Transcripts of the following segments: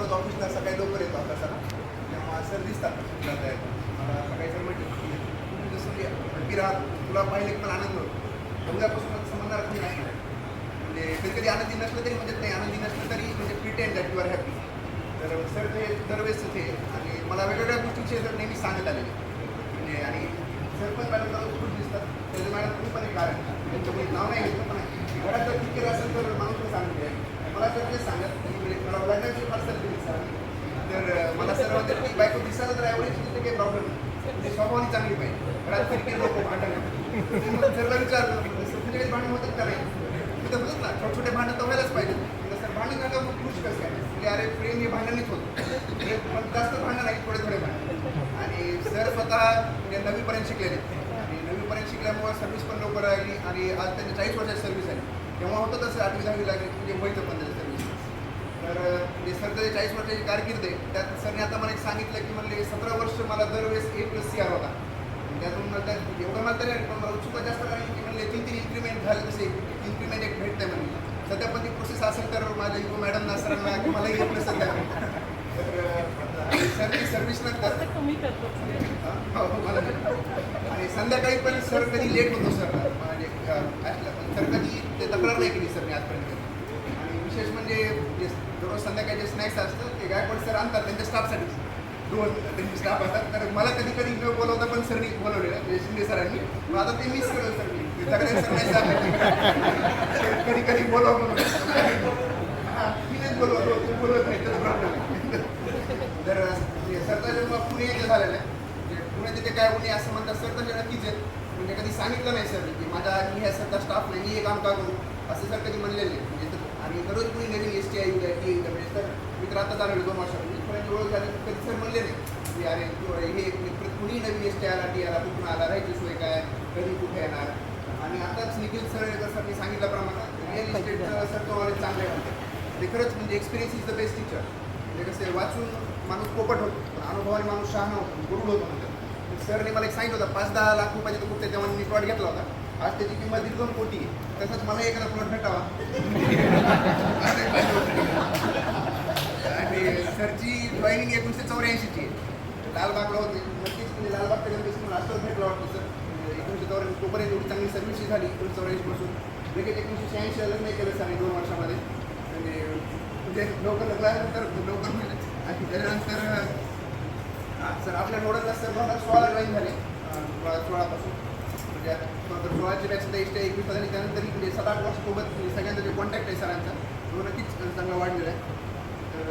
रोज ऑफिसला सकाळी लवकर येतो अभ्यासाला, तेव्हा सर दिसतात मला सकाळी सर म्हटलं तू जसं हॅपी राहत तुला पाहिले पण आनंद होतो उद्यापासून समजणार तुम्ही नाही म्हणजे कधी कधी आनंदी नसलं तरी म्हणजे नाही आनंदी नसलं तरी म्हणजे pretend that you are happy. तर सर ते दरवेळेस ते आणि मला वेगवेगळ्या गोष्टींचे सर नेहमी सांगत आलेले म्हणजे आणि सर पण मॅडम मला खूप दिसतात त्याचं मॅडम तुम्ही पण एक कारण त्यांच्यामुळे नाव नाही घेतलं पण घरात जर ठीक असेल तर माणूस पण सांगते मला तर तेच सांगत म्हणजे मला वडिलांची फार सर दिली सर तर मला सर म्हणतात की बायको दिसायला तर एवढीच तिथे काही प्रॉब्लेम नाही म्हणजे स्वभावाने चांगली पाहिजे घरात फिरके लोक भांडण सरला विचारलं तुमच्या काही भांडण होतात का नाही तिथं होतात ना छोटे छोटे भांडण तर व्हायलाच पाहिजे सर भांडण नका मग खुश कसं काय म्हणजे अरे प्रेम हे भांडणच होतं पण जास्त भांडण नाही थोडे थोडे भांडण आणि सर स्वतः म्हणजे 9वीपर्यंत शिकलेले आणि 9वीपर्यंत शिकल्यामुळे सर्व्हिस पण लवकर लागली आणि आज त्यांची 40 वर्षाची सर्व्हिस आहे तेव्हा होतं तसं 8वी 10वी लागली म्हणजे व्हायचं पण त्याची सर्व्हिस तर म्हणजे सर ते 40 वर्षाची कारकीर्द आहे त्यात सरने आता मला एक सांगितलं की म्हणले 17 वर्ष मला दरवेळेस A+CR होता त्यातून मला त्यात एवढं मला तरी पण मला उत्सुकता जास्त लागली की म्हणले 3 इन्क्रीमेंट झाले तसे इन्क्रीमेंट एक भेटते म्हणजे सध्या पण ती प्रोसेस असेल तर माझ्या युवा मॅडमना सरांना की मला A+ सध्या तर सरची सर्व्हिस नंतर आणि संध्याकाळी पण सर कधी लेट होतो सर म्हणजे पण सर कधी ते तक्रार नाही केली सरने आजपर्यंत आणि विशेष म्हणजे दररोज संध्याकाळी जे स्नॅक्स असतं ते गायकवाड सर आणतात त्यांच्या स्टाफसाठी 2 त्यांचे स्टाफ असतात तर मला कधी कधी न बोलवता पण सरनी बोलवलेलं म्हणजे शिंदे सरांनी मग आता ते मिस केलं सर मी सगळ्या सर नाही सांगायचे कधी कधी बोलव मीच बोलवतो तू बोलवत नाही तर प्रॉब्लेम तर सरचा जेव्हा पुणे येथे झालेलं आहे म्हणजे पुणे तिथे काय होणे असं म्हणतात सर तर नक्कीच आहे म्हणजे कधी सांगितलं नाही सर की माझा मी ह्या सरचा स्टाफ नाही मी हे काम का करू असं सर कधी म्हणलेलं नाही म्हणजे आणि दररोज कुणी नवीन STI येऊ टी म्हणजे सर मी तर आता झालेलो 2 वर्षापूर्वी पण ओळख झाली कधी सर म्हणले नाही की अरे हे कुणी नवीन STI आला टी आला कुठून आला राहायची सोय काय कधी कुठे येणार आणि आताच निखिल सर जसं मी सांगितल्याप्रमाणे रिअल इस्टेटचं सर तो नॉलेज चांगलं आहे ते खरंच म्हणजे experience is the best teacher म्हणजे कसं वाचून माणूस पोपट होतो पण अनुभवाने माणूस शहाणा होतो गुरुड होतो म्हणजे सरने मला एक सांगितलं होतं 5-10 लाख रुपयाचे तर कुठे तेव्हा मी प्लॉट घेतला होता आज त्याची किंमत 1.5 कोटी आहे तसंच मला एखादा प्लॉट भेटावा आणि सरची जॉईनिंग 1984ची आहे लालबागला होते नक्कीच म्हणजे लालबागच्या गणपती राष्ट्रच भेटला वाटतं सर 1984 तोपर्यंत एवढी चांगली सर्व्हिस झाली 1984 पासून लगेच 1986 लग्न केलं सर 2 वर्षामध्ये म्हणजे लवकर लग्नानंतर लवकर मिळेल आणि त्याच्यानंतर सर आपल्या नोडलला सर 2016 जॉईन झाले 2016 पासून म्हणजे 2016ची बॅच सुद्धा STI 21 झाली त्यानंतर म्हणजे 7-8 वर्षासोबत सगळ्यांचा जे कॉन्टॅक्ट आहे सरांचा तो नक्कीच चांगला वाढलेला आहे तर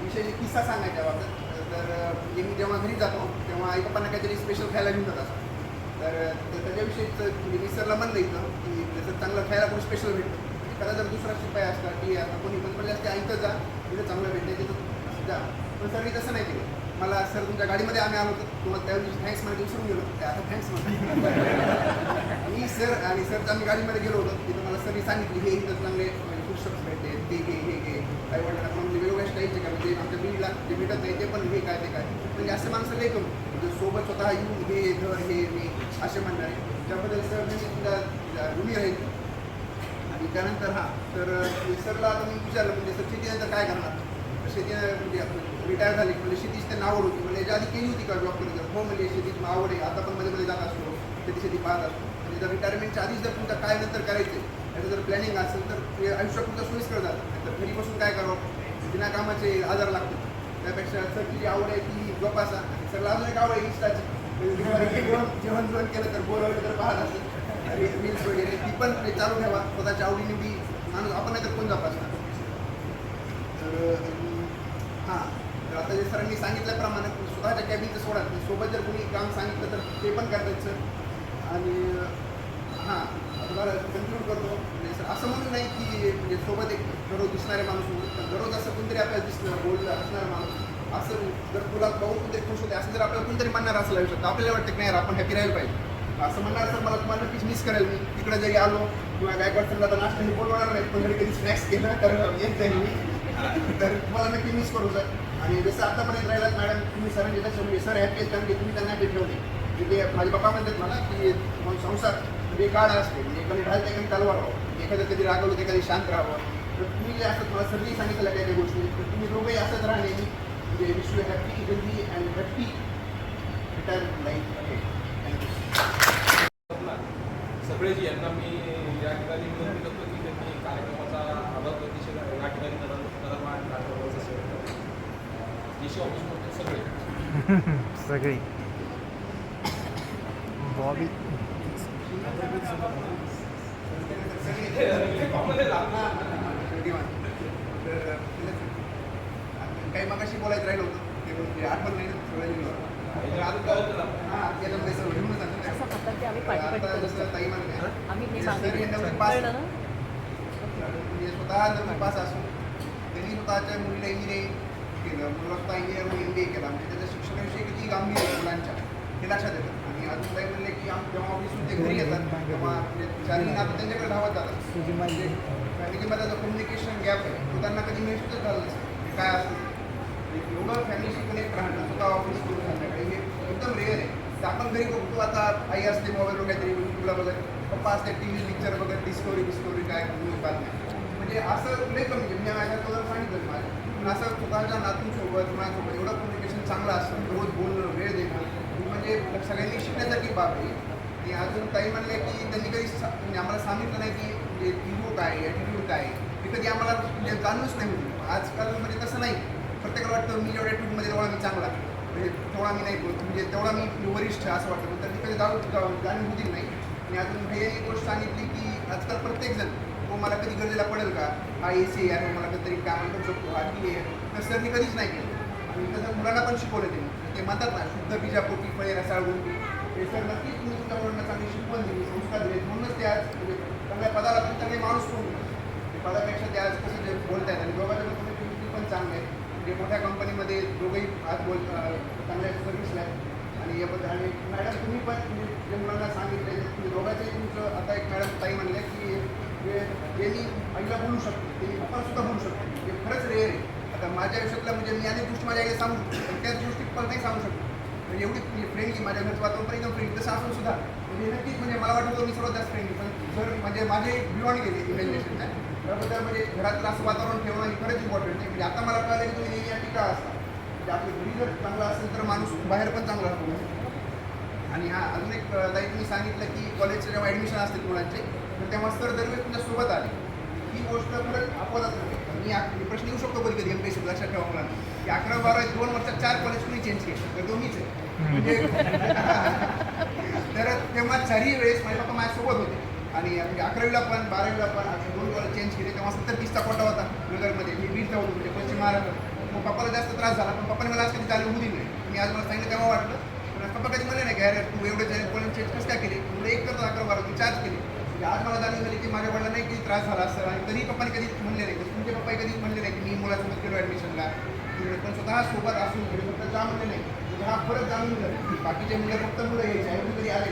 विषय किस्सा सांगायच्या बाबतीत तर मी जेव्हा घरी जातो तेव्हा आई पप्पांना काहीतरी स्पेशल खायला घेऊन जात असतो तर त्याच्याविषयीच म्हणजे मी सरला म्हणलं इथं की जसं चांगलं खायला कोणी स्पेशल भेटतं एखादा जर दुसरा शिपाई असला की आता कोणी पण पडले असते ऐकत जा तिथं चांगलं भेटते तिथं जा पण सरनी तसं नाही केलं मला सर तुमच्या गाडीमध्ये आम्ही आलो होतो तुम्हाला त्या दिवशी थँक्स मध्ये विसरून गेलो ते आता थँक्स म्हणतो मी सर आणि सरचं आम्ही गाडीमध्ये गेलो होतो तिथं मला सरनी सांगितली हे इथं चांगले म्हणजे पुस्तक भेटते ते हे काही वाटलं आपण म्हणजे वेगवेगळ्या स्टाईलचे काय म्हणजे आमच्या बीडला जे भेटत नाही ते पण हे काय ते काय म्हणजे असं माणसं लई करू म्हणजे सोबत स्वतः येऊन हे घर हे मी असे म्हणणारे त्याबद्दल सर मी तुमच्या ऋणी राहील आणि त्यानंतर तर सरला आता मी विचारलं म्हणजे सर शेतीनंतर काय करणार शेती म्हणजे रिटायर झाली म्हणजे शेतीची त्यांना आवड होती म्हणजे याच्या आधी केली होती का जॉब करत हो म्हणजे शेतीची आवड आहे आता पण मध्ये जात असतो शेती पाहत असतो म्हणजे जर रिटायरमेंटच्या आधीच जर तुमचं काय नंतर करायचं त्याचं जर प्लॅनिंग असेल तर ते आयुष्यात तुमचं सोयीस्कर जातं तर घरीपासून काय करावं बिना कामाचे आजार लागतो त्यापेक्षा सरची जी आवड आहे ती जोपासा सरला अजून एक आवड आहे इंस्टाची जेवण केलं तर बोर वगैरे तर पाहत असेल रील्स वगैरे ती पण चालू ठेवा स्वतःच्या आवडीने बी माणूस आपण नाही तर कोण जोपासणार तर हां तर आता जे सरांनी सांगितल्याप्रमाणे स्वतःच्या कॅबिनचं सोडा सोबत जर कोणी काम सांगितलं तर ते पण करतात सर आणि हां तुम्हाला कन्क्लूड करतो म्हणजे सर असं म्हणून नाही की म्हणजे सोबत एक दररोज दिसणारे माणूस म्हणून दररोज असं कोणतरी आपल्याला दिसणं बोललं असणारा माणूस असं जर तुला पाहून कोणतरी खुश होते असं जर आपल्याला कोणतरी म्हणणार असं लागू शकतं आपल्याला वाटतं की नाही आपण हॅपी राहायला पाहिजे असं म्हणणार सर मला तुम्हाला नक्कीच मिस करेल मी तिकडे जरी आलो किंवा गायकवाड सरला तर नाश्ता हे बोलवणार नाही पण जरी कधी स्नॅक्स केलं तर येत जाईल मी तर तुम्हाला नक्की मिस करू सर आणि जसं आतापर्यंत राहिलात मॅडम तुम्ही सरांनी तसं म्हणजे सर हॅपी आहेत कारण की तुम्ही त्यांना हॅपी ठेवले म्हणजे माझे पप्पा म्हणतात मला की संसार म्हणजे काळ असते म्हणजे एखादी ढालते एखादी तलवार राहावं एखादं कधी रागवलं तर एखादी शांत राहावं तर तुम्ही जे असं थोडा सर्दी सांगितलं काही गोष्टी तर तुम्ही दोघंही असंच राहणे म्हणजे wish you happy healthy and happy retirement life आहे. थँक्यू. सगळे जे यांना मी या ठिकाणी विनंती करतो की त्यांनी कार्यक्रमाचा आभार प्रतिष्ठे या ठिकाणी कार्यक्रमाचं सेवन DC ऑफिसमध्ये सगळे सगळी बॉबी काही मगाशी बोलायचं राहिलं होतं ते म्हणजे आठवण नाही असं म्हणतात की आम्ही पाठी ताई म्हणते आम्ही हे सर हे नववी पास कळलं ना म्हणजे स्वतः नववी पास असून त्यांनी स्वतःच्या मुलीला इंजिनिअरिंग केलं मुलं स्वतः इंजिनिअर म्हणून MBA केला म्हणजे त्याच्या शिक्षणाविषयी किती गांभीर्य आहे मुलांच्या हे लक्षात येतं. आणि अजून काही म्हणले की जेव्हा ऑफिसून ते घरी येतात तेव्हा म्हणजे शारीरिक नातं त्यांच्याकडे धावत जातात म्हणजे फॅमिलीमध्ये जो कम्युनिकेशन गॅप आहे तो त्यांना कधी महसूसच झालं नसतं काय असतं एवढं फॅमिलीशी कनेक्ट राहणं स्वतः ऑफिस करून संध्याकाळी हे एकदम रेअर आहे. तर आपण घरी बघतो आता आई असते मोबाईलवर काहीतरी युट्यूबला बघत पप्पा असते TV पिक्चर बघत डिस्कवरी काय न्यूज बातम्या म्हणजे असं लई कमी म्हणजे माझ्या तुला सांगितलं माझ्या पण असं स्वतःच्या नातूंसोबत माझ्यासोबत एवढं कम्युनिकेशन चांगलं असतं रोज बोलणं वेळ देणं म्हणजे सगळ्यांनी शिकण्यासारखी बाब आहे. आणि अजून काही म्हणले की त्यांनी कधी म्हणजे आम्हाला सांगितलं नाही की म्हणजे इगो काय ॲटिट्यूड काय हे कधी आम्हाला म्हणजे जाणूनच नाही होती. आजकाल म्हणजे तसं नाही प्रत्येकाला वाटतं मी जेवढ्या ॲटिट्यूडमध्ये तेवढा मी चांगला म्हणजे तेवढा मी नाही बोलतो म्हणजे तेवढा मी वरिष्ठ असं वाटतं तर ती कधी जाणून होती नाही. आणि अजून हे एक गोष्ट सांगितली की आजकाल प्रत्येकजण तो मला कधी गरजेला पडेल का हा AC आहे मला कधीतरी काम करू शकतो हा टी आहे तर सरनी कधीच नाही केलं. आणि तसं मुलांना पण शिकवलं त्यांनी ते म्हणतात ना शुद्ध बीजापोटी फळे रसाळ गोंडी हे सर नक्कीच तुम्ही तुमच्या मुलांना चांगली शिकवण दिली संस्कार दिले म्हणूनच ते आज म्हणजे चांगल्या पदाला पण चांगले माणूस होऊन ते पदापेक्षा ते आज कसं जे बोलत आहेत आणि दोघांच्या गोष्टी पण चांगले आहेत म्हणजे मोठ्या कंपनीमध्ये दोघंही आज चांगल्या सर्व्हिसला आहेत. आणि याबद्दल आणि मॅडम तुम्ही पण म्हणजे जे मुलांना सांगितले तुम्ही दोघांचंही तुमचं आता एक मॅडम ताई म्हणले की जे मी आईला बोलू शकतो ते मी पप्पासुद्धा बोलू शकतो हे खरंच रेअर आहे. आता माझ्या आयुष्यातला म्हणजे मी अनेक गोष्टी माझ्या आईला सांगू शकतो पण त्याच गोष्टी पण नाही सांगू शकतो म्हणजे एवढी म्हणजे फ्रेंडली माझ्या घरचं वातावरण पण एकदम फ्रेंडली तसं असून सुद्धा म्हणजे नक्कीच म्हणजे मला वाटतं मी सर्वात जास्त फ्रेंडली पण जर म्हणजे माझे बियॉन्ड गेले इमॅजिनेशन त्याबद्दल म्हणजे घरातलं असं वातावरण ठेवणं हे खरंच इम्पॉर्टंट आहे. म्हणजे आता मला कळलं की तुम्ही नेहमी या टीका असता म्हणजे आपलं घरी जर चांगला असेल तर माणूस बाहेर पण चांगला असतो. आणि हा अजून एक ताई तुम्ही सांगितलं की कॉलेजचे जेव्हा ॲडमिशन असतील मुलांचे तर तेव्हा सर दरवेळेस तुमच्यासोबत आले ही गोष्ट खरंच अपवादाच नाही. मी प्रश्न येऊ शकतो कधी कधी MPSC लक्षात ठेवा मुलांना की 11-12 2 वर्षात 4 कॉलेज कुणी चेंज केलं तर दोन्हीच आहे म्हणजे तर तेव्हा चारही वेळेस माझे पप्पा माझ्यासोबत होते आणि म्हणजे 11वीला पण 12वीला पण 2 कॉलेज चेंज केले तेव्हा 70-30चा कोटा होता नगरमध्ये मी 20चा होतो म्हणजे पश्चिम महाराष्ट्र मग पप्पाला जास्त त्रास झाला पण पप्पाने मला आज कधी चालू होऊ दिली नाही. मी आज मला सांगितलं तेव्हा वाटलं पण पप्पा कधी म्हणले नाही की अरे तू एवढे कॉलेज चेंज कसं काय केले तुला एक करतो 11-12 तू चार्ज केली म्हणजे आज मला जाणून झाली की माझ्या वडिलांना नाही किती त्रास झाला असं आणि तरी पप्पाने कधी म्हणले नाही तुमचे पप्पा कधीच म्हणले नाही की मी मुलासोबत केलो ॲडमिशनला पण स्वतः सोबत असून फक्त जा म्हणले नाही म्हणजे हा फरक जाणून झाला बाकीचे मुलं फक्त मुलं यायचे आईवडील कधी आले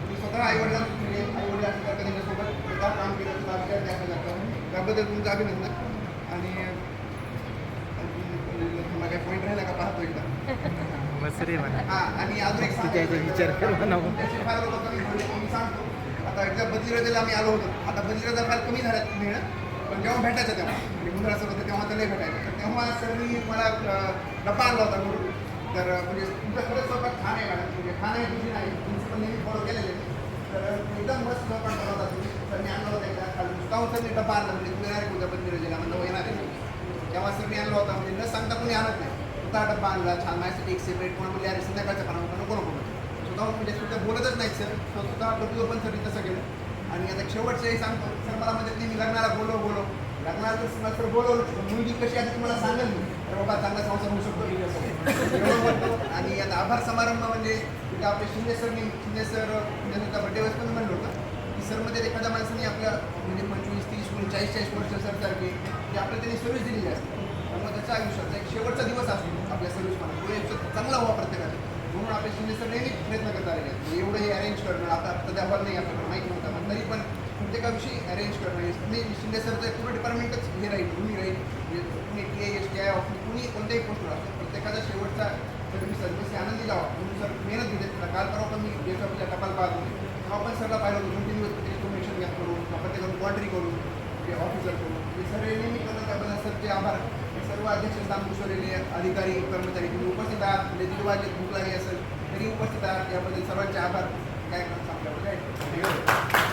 मी स्वतः आईवडिलां म्हणजे आईवडील असं त्यांच्यासोबत स्वतः काम केलं तुला विचार द्यायला जातं त्याबद्दल तुमचं अभिनंदन. आणि तुम्हाला काही पॉईंट राहिला का पाहतो एकदा हां आणि अजून एक विचार फार लोक कमी मी सांगतो आता एकदा बदलीराजाला आम्ही आलो होतो आता बदलीराजा फार कमी झाल्यात मिळणं पण जेव्हा भेटायचं तेव्हा म्हणजे मुलाचं होतं तेव्हा त्याला भेटायचं तर तेव्हा सरनी मला डब्बा आणला होता म्हणून तर म्हणजे तुमचं खरंच स्वयंपाक छान आहे मॅडम म्हणजे छान आहे तुझी नाही तुमचं पण नेहमी फॉलो केलेले तर एकदम मस्त स्वयंपाक बनवला होता तुम्ही सरनी आणला होता एकदा खाली नुसताहून सरनी डब्बा आणला म्हणजे तू येणार आहे उद्या बदलीराजाला म्हणलं येणार आहे तेव्हा सरनी आणला होता म्हणजे न सांगता कोणी आणत नाही स्वतः डब्बा आणला छान माझ्यासाठी एक सेपरेट कोणा म्हणजे अरे संध्याकाळचा खाना नको नको स्वतः म्हणजे सुद्धा बोलतच नाही सर स्वतः बदलू पण सर तसं केलं. आणि आता शेवटचं हे सांगतो सर मला म्हणजे मी लग्नाला बोलव लग्नाला तर मला सर बोलवलं मुलगी कशी आहे तुम्हाला सांगेल मी तर बाबा चांगला संसार होऊ शकतो. आणि आता आभार समारंभ म्हणजे तिथं आपले शिंदे सर त्यांचा बड्डे वेळेस पण म्हणलं होतं की सर म्हणजे एखाद्या माणसाने आपल्या म्हणजे 25-30-40 वर्ष सरसारखे की आपल्याला त्यांनी सर्व्हिस दिलेली असते त्यामुळे त्याच्या आयुष्याचा एक शेवटचा दिवस असतो आपल्या सर्व्हिसमध्ये तो एक चांगला व्हावा प्रत्येकाचा म्हणून आपले शिंदे सर नेहमी प्रयत्न करत आलेले आहेत एवढं हे अरेंज करणं आता सध्या हवं नाही आपल्याला माहिती नव्हतं पण तरी पण प्रत्येकाविषयी अरेंज करणं मी शिंदे सरचं पूर्ण डिपार्टमेंटच हे राहील तुम्ही राहील म्हणजे तुम्ही TIS ऑफिस कुणी कोणत्याही पोस्टवर असतो प्रत्येकाचा शेवटचा सर्व्हिस आनंदी जावा म्हणून सर मेहनत घेते काल परवा पण मी गेट ऑफिसला टपाल पाहत होते तेव्हा पण सरला पाहिलं होतं 2-3 दिवस इन्फॉर्मेशन घ्या करून प्रत्येकाकडून क्वांटरी करून ऑफिसरकडून हे सर्व नेहमी करतात त्याबद्दल सरचे आभार. हे सर्व अध्यक्ष स्थान भूषवलेले अधिकारी कर्मचारी तुम्ही उपस्थित आहात. लेखी वाजे भूक लागली असेल तरी उपस्थित आहात याबद्दल सर्वांचे आभार. काय सांगता